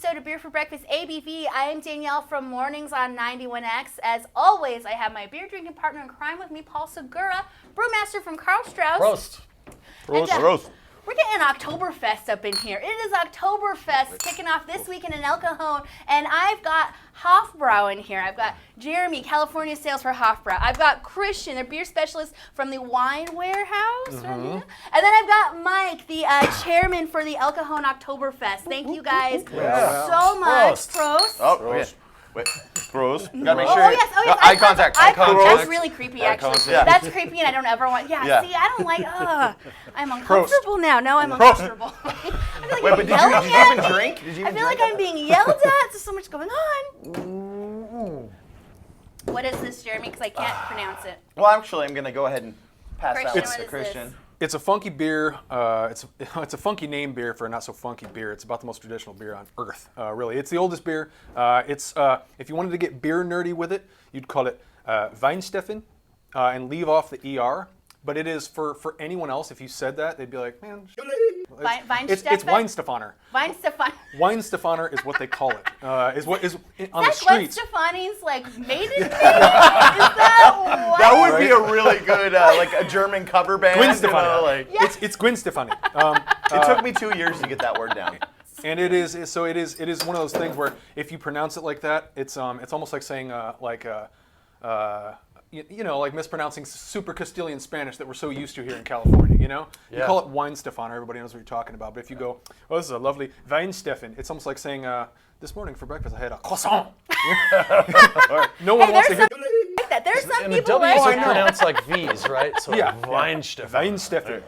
episode of Beer for Breakfast ABV. I am Danielle from Mornings on 91X. As always, I have my beer drinking partner in crime with me, Paul Segura, brewmaster from Karl Strauss. Prost. Prost. We're getting Oktoberfest up in here. It is Oktoberfest kicking off this weekend in El Cajon, and I've got Hofbrauhaus in here. I've got Jeremy, California sales for Hofbrauhaus. I've got Christian, their beer specialist from the Wine Warehouse. And then I've got Mike, the chairman for the El Cajon Oktoberfest. Thank you guys so much. Prost. Oh, yeah. Wait, Prost. Gotta make Oh, sure. yes. Eye contact. That's really creepy, actually. Yeah. That's creepy, and I don't ever want. Yeah. See, I don't like. I'm uncomfortable now. No, I'm uncomfortable. I feel like Wait, but did you even drink? I feel like I'm being yelled at. There's so much going on. What is this, Jeremy? Because I can't pronounce it. Well, actually, I'm gonna go ahead and pass Christian, that one what to is Christian. this? It's a funky beer. It's a funky name beer for a not so funky beer. It's about the most traditional beer on earth, really. It's the oldest beer. It's if you wanted to get beer nerdy with it, you'd call it Weinsteffen and leave off the ER. But it is for anyone else. If you said that, they'd be like, man. It's Weinsteffaner. Weinstefan. Weinsteffaner is what they call it. Is on the That's streets. Gwen Stefani's like maiden name? Is that what? That would be a really good, like a German cover band. Gwen you know, Stefani. like. Yeah. It's Gwen Stefani. It took me 2 years to get that word down. And it is one of those things where if you pronounce it like that, it's almost like saying like mispronouncing super Castilian Spanish that we're so used to here in California. You call it Weinstefan, everybody knows what you're talking about. But if you go, oh, this is a lovely Weinsteffen, it's almost like saying, this morning for breakfast I had a croissant. No one wants to hear. Like that. There's some And the people W's like are pronounced like V's, right? So Weinsteffen. Weinsteffen.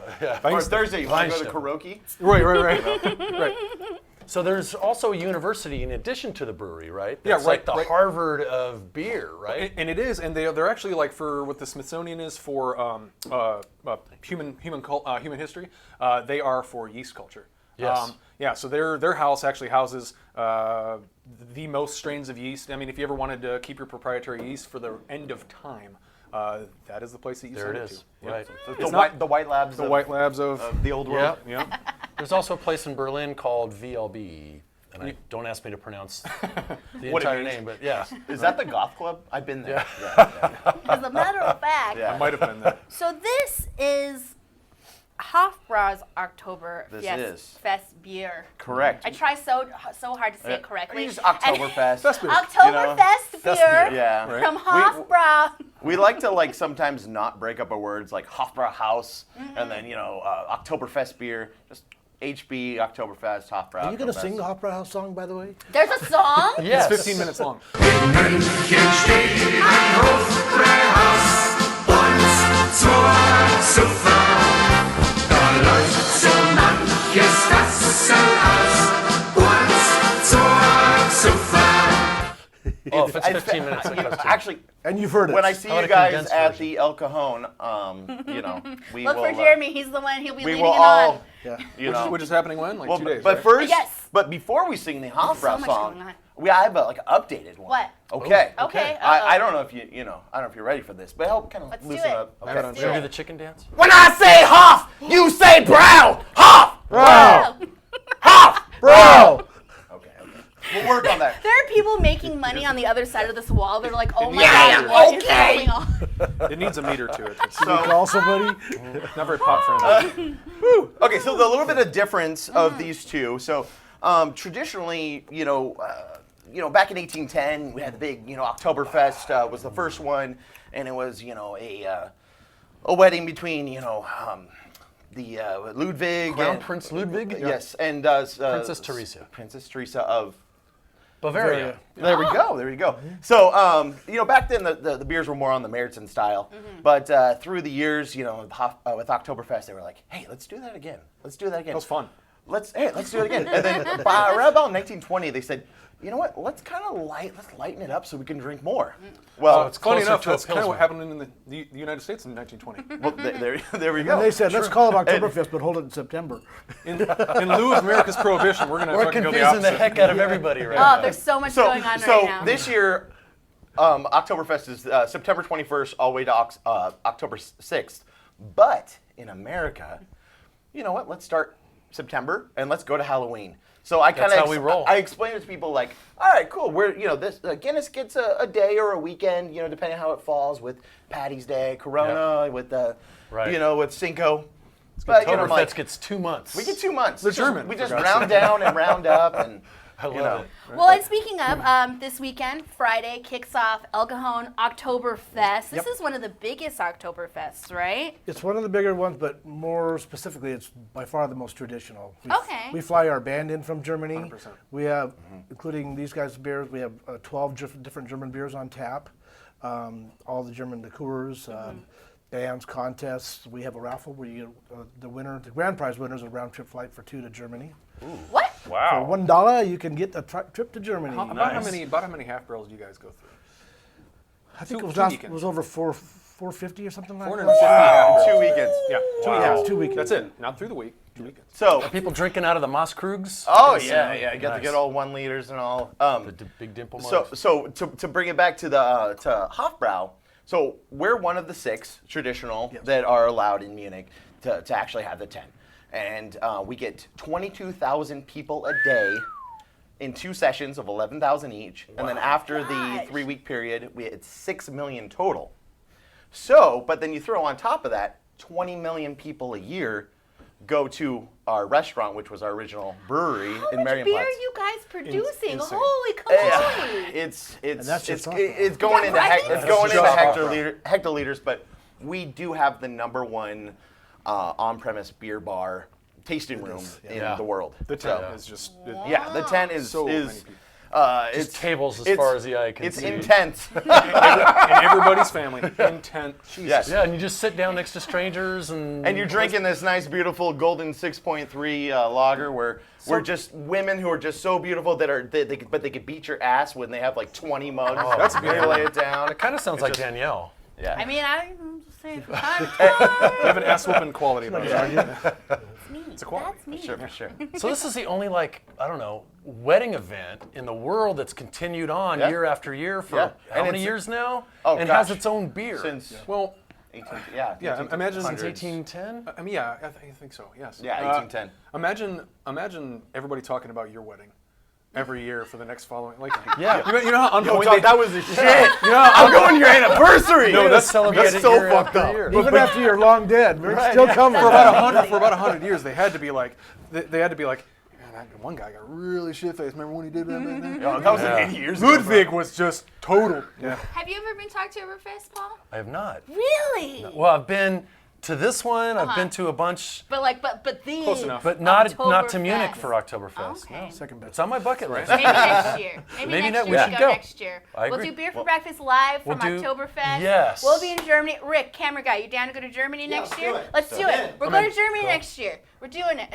Or Thursday, you want to go to karaoke? Right. So there's also a university in addition to the brewery, right? Yeah, That's like the right. Harvard of beer, right? And it is, and they're actually like for what the Smithsonian is for human history. They are for yeast culture. Yes. So their house actually houses the most strains of yeast. I mean, if you ever wanted to keep your proprietary yeast for the end of time, that is the place that you There send it it is. to. Right. The White Labs. The White Labs of the old world. Yeah. There's also a place in Berlin called VLB, and don't ask me to pronounce the What it entire means. name, but yeah. Is that the goth club? I've been there. As a matter of fact. Yeah. I might have been there. So this is Hofbrauhaus This Oktoberfest is. Fest beer. Correct. I try so hard to say it correctly. Just Oktoberfest. Fest beer. Oktoberfest beer Yeah. from Hofbrauhaus. We like to sometimes not break up our words like Hofbrauhaus and then Oktoberfest beer. Just HB Oktoberfest Hofbrauhaus. Are you going to sing the Hofbrauhaus song, by the way? There's a song? Yes. It's 15 minutes long. In München steht ein Hofbrauhaus und zur Zufall. Da läuft so manches Wasser aus und zur Zufall. Oh, if it's 15 minutes, it goes to. Actually, And you've heard it. when I see How about you a guys condensed at version? the El Cajon, we Look will. for Jeremy. He's the one. He'll be We leading will it all. on. Yeah. Which is happening when? Like 2 days. But right? first, Yes. but before we sing the Hofbrauhaus much song, going on. I have an updated one. What? Okay. Okay. I don't know if I don't know if you're ready for this, but help kind of Let's loosen do it. up. I have it on Let's Should we do do the chicken dance? When I say Hoff, you say Brow. Hoff. Oh. Hoff. Bro! Okay. We'll work on that. There are people making money on the other side of this wall. They're like, oh my Yeah, God, what is okay. going on? It needs a meter to it. It's Can you call somebody? not very pop friendly. Okay, so the little bit of difference of these two. So traditionally, back in 1810, we had the big, Oktoberfest was the first one, and it was, a wedding between, the Ludwig Crown and Prince Ludwig? yes, and Princess Teresa. Princess Teresa of. Bavaria. There we go. There you go. So, back then the beers were more on the Märzen style, but through the years, with Oktoberfest, they were like, "Hey, let's do that again. Let's do that again. That was fun. Let's do it again." And then by around about 1920, they said, "You know what? Let's lighten it up so we can drink more." Well, it's Funny closer enough, to a that's kind of what Pilsner. happened in the United States in 1920. well, there we go. And they said, let's call it Oktoberfest, but hold it in September. In lieu of America's prohibition, we're going to We're fucking go the confusing the opposite. heck out of everybody right Oh, now. there's so much So, going on so right now. this year, Oktoberfest is September 21st all the way to October 6th. But in America, you know what? Let's start September and let's go to Halloween. So I kind That's of how we roll. I explain it to people like, all right, cool. We're this Guinness gets a day or a weekend, depending on how it falls with Patty's Day, Corona, with the Right. with Cinco. But I'm Oktoberfest like, gets 2 months. we get 2 months. They're German, We for just God's round down and round up and I love it. Well, and speaking of, this weekend, Friday, kicks off El Cajon Oktoberfest. This is one of the biggest Oktoberfests, right? It's one of the bigger ones, but more specifically, it's by far the most traditional. Okay. We fly our band in from Germany. 100%. We have, including these guys' beers, we have 12 different German beers on tap. All the German liqueurs, bands, contests. We have a raffle where you get the grand prize winner is a round trip flight for 2 to Germany. What? For Wow. $1, you can get a trip to Germany. About how many half barrels do you guys go through? I think Two it weekends. was over 450 or something like 450 that. half barrels. 2 weekends. Yeah, 2 Yeah, weekends. it's 2 weekends. That's it. Not through the week. 2 weekends. So, People drinking out of the Moskrugs? oh Yes. yeah, you got the Nice. good old 1 liters and all. The big dimple mugs. So to bring it back to the to Hofbrau, so we're one of the 6 traditional that are allowed in Munich to actually have the 10, and we get 22,000 people a day in 2 sessions of 11,000 each, and then after the Gosh. 3-week period, it's 6 million total. So, but then you throw on top of that, 20 million people a year go to our restaurant, which was our original brewery How in much beer Marienplatz. are you guys producing? insane. Holy Yeah, camolie! it's that's just talk it's going Yeah, into right? it's going That's into just hectoliters, but we do have the #1 on-premise beer bar tasting room in Yeah. the world. The 10 So, is just. yeah, the 10 is So many is people. it's tables as it's- far as the eye can It's see. intense. In everybody's family. Intent. Jesus. Yes. Yeah, and you just sit down next to strangers and And you're drinking this nice, beautiful golden 6.3 lager, where we're just women who are just so beautiful but they could beat your ass when they have like 20 mugs. That's They lay it down. It kind of sounds like Danielle. Yeah. I mean, I'm just saying from time to time. You have an ass whooping quality about it. It's a quality. That's me. for sure. So this is the only wedding event in the world that's continued on Yeah. year after year for Yeah. how And many it's- years now? Oh, and gosh. has its own beer. Since Well, 18, yeah, imagine- 1810? I mean, yeah, I think so. Yes. Yeah, 1810. Imagine everybody talking about your wedding every year for the next following. Like, Yeah. you know how on point Dog, they- that was the shit. You know how I'm going to your anniversary. No, that's celebrate that's it so year fucked after up. year. Even after you're long dead, we're still coming. for about 100 years they had to be like, man, that one guy got really shit faced. Remember when he did that back then? Oh, that was like 80 years ago. Ludwig was just total. Yeah. Have you ever been to Oktoberfest, Paul? I have not. Really? Well, I've been to this one. I've been to a bunch, But but the Close enough. but not to Oktoberfest. Munich for Oktoberfest. Okay. No. Second best. It's on my bucket list. Maybe next year. Maybe next we year should we go. go next year. I We'll agree. do Beer for Breakfast live from we'll do- Oktoberfest. yes. We'll be in Germany. Rick, camera guy, you down to go to Germany next let's year? do it. Let's do it. We're going to Germany next year. We're doing it.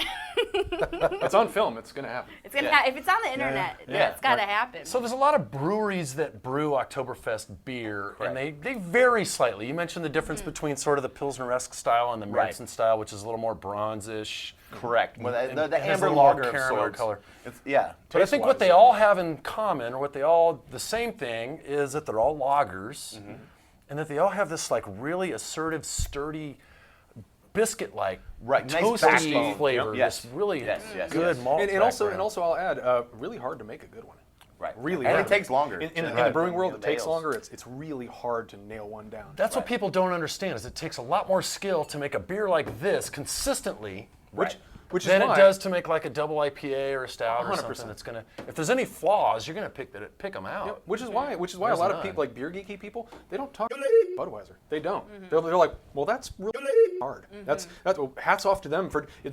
It's on film. It's gonna happen. It's gonna if it's on the internet, then Yeah. it's got to happen. So there's a lot of breweries that brew Oktoberfest beer, and they vary slightly. You mentioned the difference between sort of the Pilsner-esque style and the Right. Märzen style, which is a little more bronze-ish. Correct. Well, And the it has amber a little more lager of caramel sorts. color. It's, yeah. But I think what they all have in common, or the same thing, is that they're all lagers, and that they all have this like really assertive, sturdy, biscuit-like, Right, nice toasty backbone. flavor. Yep. Yes. This really Yes, good yes. malt. And background. also, I'll add, really hard to make a good one. Right. Really And hard. it takes longer. In to- the brewing world, the it takes ales. longer. It's really hard to nail one down. That's what people don't understand, is it takes a lot more skill to make a beer like this consistently which is than why it does to make like a double IPA or a stout or 100%. something that's gonna. If there's any flaws, you're gonna pick them out. Yep, which is why a There's lot of none. people, like beer geeky people, they don't talk Budweiser. They don't. They're like, well, that's really hard. That's hats off to them for the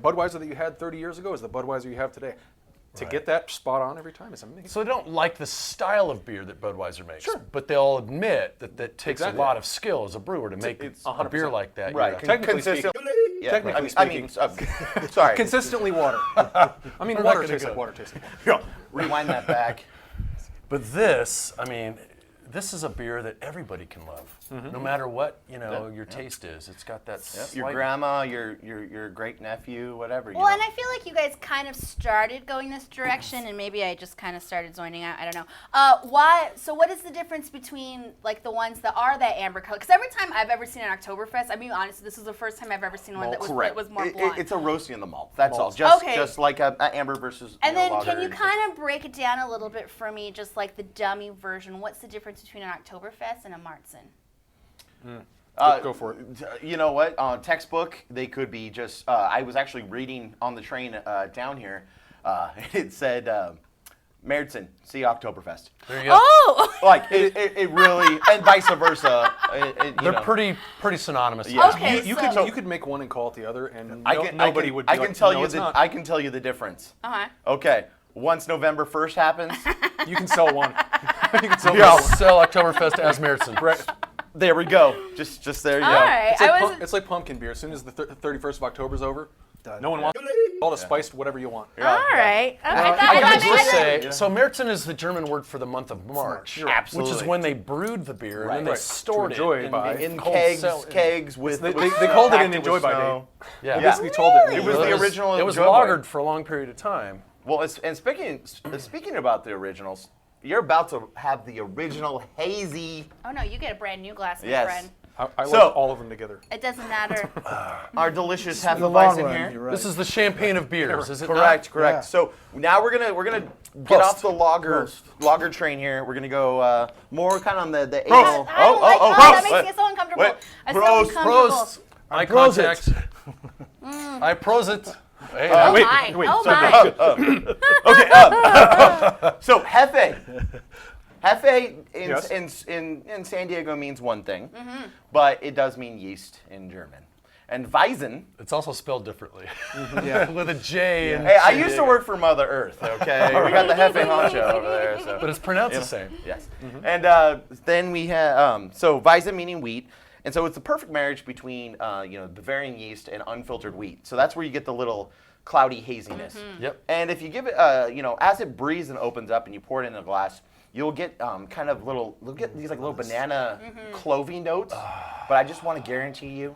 Budweiser that you had 30 years ago is the Budweiser you have today. To get that spot on every time is amazing. So they don't like the style of beer that Budweiser makes, but they'll admit that that takes Exactly. a lot of skill as a brewer to make it's a beer 100%. like that. Right. year after Technically Consistent- speaking- Yeah, technically I mean, speaking. sorry. Consistently water. I mean, water gonna tastes go. like water tastes like water. Rewind that back. But this, I mean, this is a beer that everybody can love, no matter what your taste is. It's got that Your grandma, your great nephew, whatever. Well, and I feel like you guys kind of started going this direction, and maybe I just kind of started zoning out. I don't know. Why? So, what is the difference between like the ones that are that amber color? Because every time I've ever seen an Oktoberfest, I mean, honestly, this is the first time I've ever seen one that was more blonde. It's a roasting in the malt. That's all. Just like a amber versus. And then, lager can you kind of break it down a little bit for me, just like the dummy version? What's the difference between an Oktoberfest and a Marzen? Go for it. You know what? Textbook, they could be just. I was actually reading on the train down here. It said, Märzen, see Oktoberfest. There you go. Oh! Like, it really, and vice versa. They're pretty synonymous. Yeah. Okay, You could make one and call it the other, and nobody would be I can like, tell no, you it's not. I can tell you the difference. Uh-huh. Okay, once November 1st happens, You can sell one. You can sell Yeah. one. Sell Oktoberfest as Märzen. there we go. Just there you All go. right. It's like pumpkin beer. As soon as the 31st of October is over, no one wants all the spiced whatever you want. All right. Okay. I gotta just say. say, so Märzen is the German word for the month of March, which Absolutely. is when they brewed the beer and then they Right. stored To enjoy it by. In cold kegs with. They called it an packed enjoy with by snow. day. Yeah. They basically told it. It was the original. It was Enjoy by. lagered for a long period of time. Well, and speaking about the originals, you're about to have the original hazy. Oh no, you get a brand new glass, my Yes. friend. I So- like all of them together. It doesn't matter. Our delicious In the long Hefeweizen run, here. you're right. This is the champagne of beers, is it Correct. Yeah. So now we're gonna get Prost. off the lager train here. We're gonna go more kind of on the I don't like that makes me so uncomfortable. Wait, I'm so Prost, uncomfortable. Prost. Eye Prosit. contact. I pros it. Hey, Oh Wait, my. wait, Oh sorry. my. So Hefe. Hefe Yes. in San Diego means one thing, but it does mean yeast in German. And Weizen. It's also spelled differently. Yeah. With a J. in Hey, I San used to Diego. work for Mother Earth. Okay, we got the Hefe honcho over there. So. But it's pronounced the same. Yes. And then we have so Weizen meaning wheat, and so it's the perfect marriage between Bavarian yeast and unfiltered wheat. So that's where you get the little cloudy haziness. Yep. And if you give it, as it breathes and opens up, and you pour it in a glass, you'll get you'll get these like little banana clovey notes. But I just want to guarantee you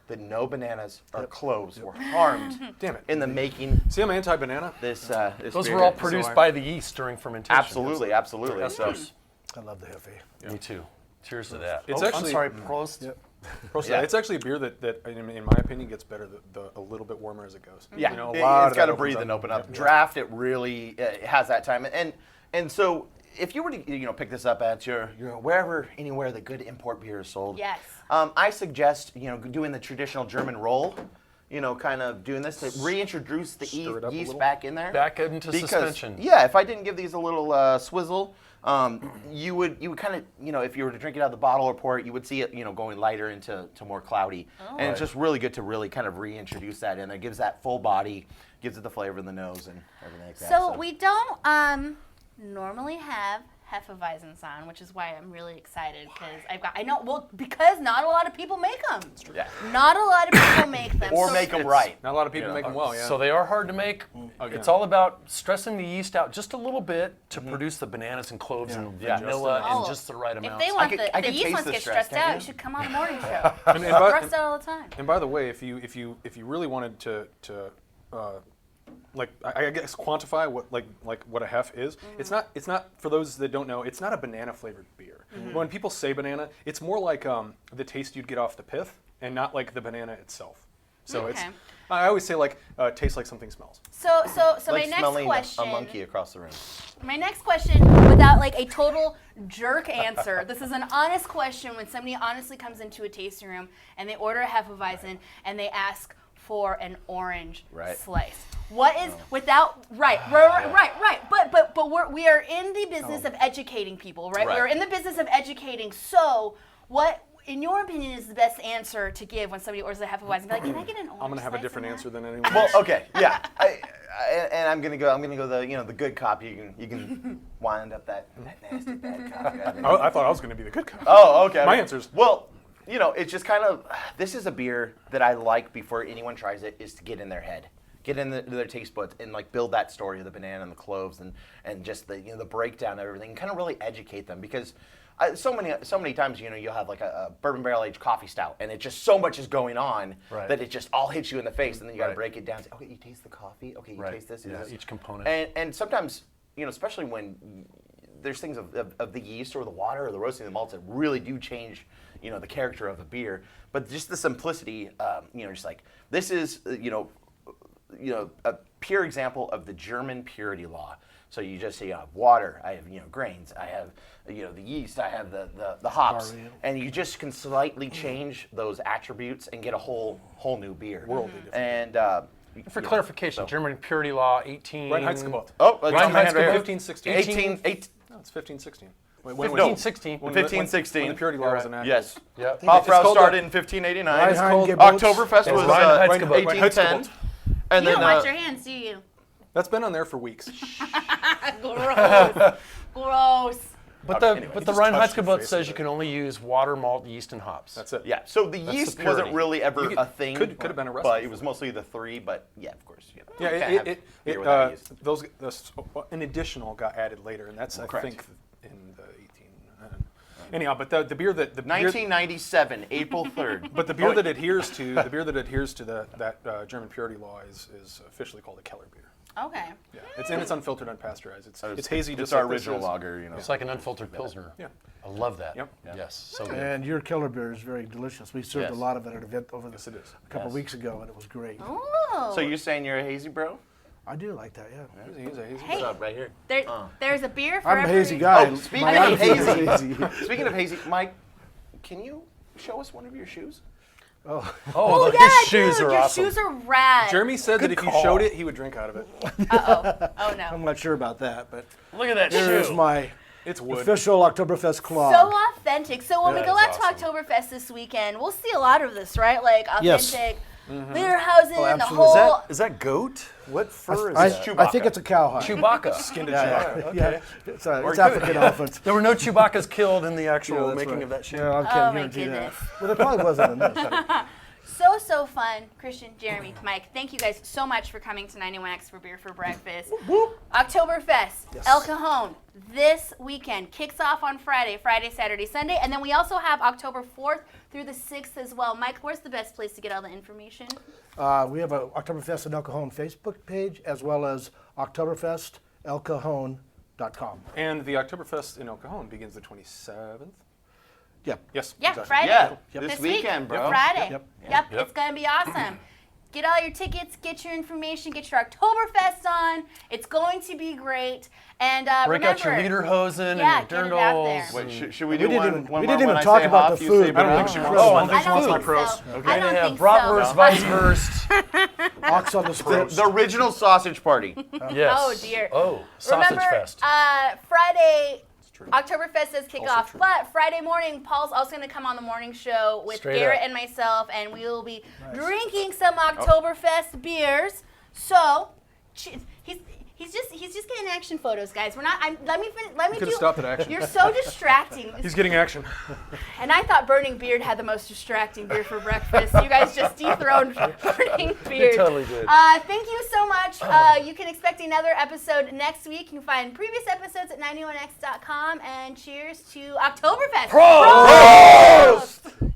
that no bananas or cloves were harmed Damn it. in the making See, I'm anti-banana. this. Those beer. were all produced by the yeast during fermentation. Absolutely. So. I love the Hefe. Me too. Cheers to that. It's I'm actually- sorry, Prost. Yep. Yeah. It's actually a beer that in my opinion, gets better a little bit warmer as it goes. Yeah, You know, it's got to breathe and open up. Draft, it really has that time, and so if you were to pick this up at your anywhere the good import beer is sold, Yes. I suggest doing the traditional German roll, kind of doing this to reintroduce the Stir it up a yeast little. back in there. Back into Because, suspension. yeah, if I didn't give these a little swizzle, you would kind of if you were to drink it out of the bottle or pour it, you would see it going lighter into more cloudy, and it's just really good to really kind of reintroduce that in there. Gives that full body, gives it the flavor in the nose and everything like that. So we don't normally have Hefeweizens on, which is why I'm really excited because not a lot of people make them. Yeah. Not a lot of people make them. Or So- make them right. Not a lot of people make them well. Yeah. So they are hard to make. It's all about stressing the yeast out just a little bit to produce the bananas and cloves and Yeah. vanilla Oh, in just the right If amount. they want I the could yeast taste wants to the get stress, stressed can't out, you? you should come on the morning show. and Stressed out all the time. And by the way, if you really wanted to I guess quantify what a hef is, it's not for those that don't know, it's not a banana flavored beer. When people say banana, it's more like the taste you'd get off the pith and not like the banana itself. So it's Okay. I always say tastes like something smells. So Like my next smelling question. a monkey across the room. My next question, without like a total jerk answer, this is an honest question when somebody honestly comes into a tasting room and they order a Hefeweizen and they ask for an orange Right. slice. What is without right? But we are in the business of educating people, right? Right. We're in the business of educating. So what, in your opinion, is the best answer to give when somebody orders a Hefeweizen? Be like, can I get an orange? I'm gonna have a slice different in that? answer than anyone Well, else. okay, yeah. And I'm gonna go the good cop. You can wind up that nasty bad cop. I thought I was gonna be the good guy. Oh, okay. My answer's Well, it's just kind of, this is a beer that I like before anyone tries it, is to get in their head. Get in their taste buds and like build that story of the banana and the cloves and just the the breakdown of everything and kind of really educate them, because so many times, you'll have like a bourbon barrel aged coffee stout, and it just so much is going on that it just all hits you in the face, and then you got to break it down. Say, okay, you taste the coffee. Okay, you taste this. Yeah, this. each component. And sometimes, especially when there's things of the yeast or the water or the roasting of the malts that really do change, the character of the beer. But just the simplicity, just like this is, a pure example of the German purity law. So you just say, I have water, I have, grains, I have, the yeast, I have the hops, and you just can slightly change those attributes and get a whole new beer. Worldly different. And For clarification, German purity law 18. Reinheitsgebot. oh, Reinheitsgebot. 1516. 18, No, it's 1516. When 1516. 1516. When the purity law was enacted. Yes. Yeah. Hofbrauhaus called started in 1589. Reinheitsgebot. Oktoberfest was Reinheitsgebot. 1810. And You then don't wash your hands, do you? That's been on there for weeks. Gross. Gross. But Anyway, the just touched your Reinheitsgebot face says with you it. can only use water, malt, yeast, and hops. That's it. yeah, so the the yeast purity. wasn't really ever a thing. Could have been a recipe. But it was mostly the three. But yeah, of course. Yeah, You can't have beer without yeast. an additional got added later, and that's I think in the 18. Anyhow, but the beer that 1997, April 3rd. but the beer that adheres to that German purity law is officially called a Keller beer. Okay. Yeah, it's unfiltered, unpasteurized. It's hazy. It's just our like this original is. lager. It's like an unfiltered Pilsner. Yeah. I love that. Yep. Yes. So good. And your Keller beer is very delicious. We served Yes. a lot of it at an event over it is. a couple weeks ago, and it was great. Oh. So you're saying you're a hazy bro? I do like that, yeah. He's a hazy. Hey. What's up, right here? There's a beer for I'm a every... hazy guy. Oh, speaking My of attitude is hazy. Speaking of hazy, Mike, can you show us one of your shoes? Oh, Oh, look, yeah, his shoes dude, are your awesome. shoes are rad. Jeremy said that if you call. showed it, he would drink out of it. Uh-oh. Oh, I'm no. not sure about that, but Look at that here's shoe. my It's wood. official Oktoberfest clog. So authentic. So when we That go is out to Oktoberfest this weekend, we'll see a lot of this, right? Like Yes. authentic lederhosen, the absolutely. whole... Is that goat? What fur is I that? think it's a cowhide. Chewbacca. Skinned Yeah, yeah. It's Or African elephants. There were no Chewbaccas killed in the actual that's making right. of that shoe. Yeah, I Oh, can't my guarantee goodness. that. Well, there probably wasn't in this. So fun. Christian, Jeremy, Mike, thank you guys so much for coming to 91X for Beer for Breakfast. Oktoberfest, El Cajon, this weekend. Kicks off on Friday, Saturday, Sunday. And then we also have October 4th through the 6th as well. Mike, where's the best place to get all the information? We have a Oktoberfest and El Cajon Facebook page, as well as OktoberfestElCajon.com. And the Oktoberfest in El Cajon begins the 27th. Yep. Yes. Yeah, exactly. Friday. Yeah, Yep. this week. weekend, bro. Friday. Yep. Yep, it's going to be awesome. Get all your tickets, get your information, get your Oktoberfest on. It's going to be great. And Break remember, out your lederhosen yeah, and your get it out dirndls. there. Wait, should we We do didn't one? even- one we more didn't even when I talk say about Hof, the you food. say I don't Brew? think she Oh, wants I my don't think pros. so. Okay. I And don't they have think bratwurst, so. weisswurst. Ox on the spit. The original sausage party. Yes. Oh, dear. Oh, sausage Remember, fest. Friday, true. Oktoberfest does kick Also off, true. but Friday morning, Paul's also going to come on the morning show with Straight Garrett up. and myself, and we will be drinking some Oktoberfest beers. So, he's just getting action photos, guys. We're not. Let me Could do. have stopped at action. You're so distracting. He's getting action. And I thought Burning Beard had the most distracting beer for breakfast. You guys just dethroned Burning Beard. totally did. Thank you so much. You can expect another episode next week. You can find previous episodes at 91x.com. And cheers to Oktoberfest. Prost!